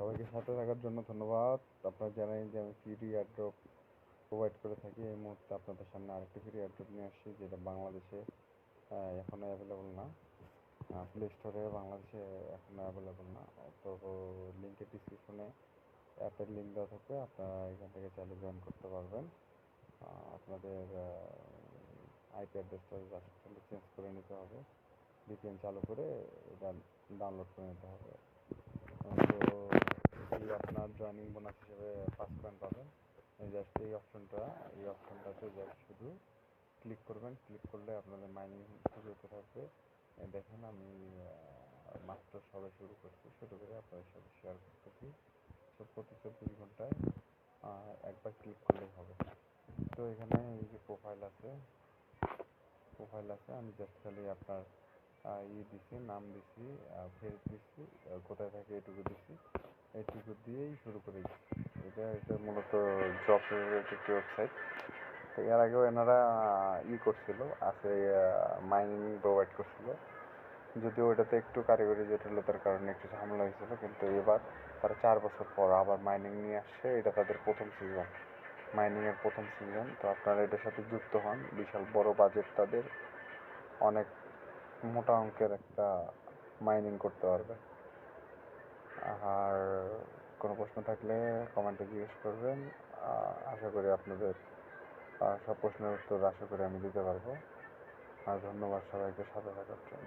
সবাইকে সাথে থাকার জন্য ধন্যবাদ। আপনারা জানেন যে আমি ফ্রি এয়ারড্রপ প্রোভাইড করে থাকি। এই মুহূর্তে আপনাদের সামনে আরেকটি ফ্রি এয়ারড্রপ নিয়ে আসছি, যেটা বাংলাদেশে এখনও অ্যাভেলেবল না। প্লে স্টোরে বাংলাদেশে এখনও অ্যাভেলেবল না। তো লিঙ্কের ডিসক্রিপশনে অ্যাপের লিঙ্ক দেওয়া থাকবে, আপনারা এখান থেকে চাইলে জয়েন করতে পারবেন। আপনাদের আইপি অ্যাড্রেসটা চেঞ্জ করে নিতে হবে, ভিপিএন চালু করে এটা ডাউনলোড করে নিতে হবে। তো এটি আপনার জয়েনিং বোনাস হিসেবে 5 কয়েন পাবেন। জাস্ট এই অপশনটাতে জাস্ট শুধু ক্লিক করবেন। ক্লিক করলে আপনাদের মাইনিং শুরু হতে থাকবে। দেখেন আমি মাত্র সবে শুরু করে আপনাদের সাথে শেয়ার করতেছি। তো প্রতি 24 ঘন্টায় একবার ক্লিক করলেই হবে। তো এখানে এই যে প্রোফাইল আছে, আমি জাস্ট খালি আপনার দিছি, নাম দিছি, ফেস দিছি, কোথায় থাকে এটুকু দিছি, এইটুকু দিয়েই শুরু করে দিচ্ছি। এটা মূলত জব রিলেটেড ওয়েবসাইট। তো এর আগেও এনারা করছিল, আছে মাইনিং প্রোভাইড করছিল, যদিও ওইটাতে একটু কারিগরি জটিলতার কারণে একটু ঝামেলা হয়েছিল, কিন্তু এবার তারা 4 বছর পর আবার মাইনিং নিয়ে আসছে। এটা তাদের প্রথম সিজন, মাইনিংয়ের প্রথম সিজন। তো আপনারা এটার সাথে যুক্ত হন। বিশাল বড় বাজেট তাদের, অনেক মোটা অঙ্কের একটা মাইনিং করতে পারবে। আর কোনো প্রশ্ন থাকলে কমেন্টে জিজ্ঞেস করবেন। আশা করি আপনাদের সব প্রশ্নের উত্তর আশা করি আমি দিতে পারবো। আর ধন্যবাদ সবাইকে সাথে থাকার জন্য।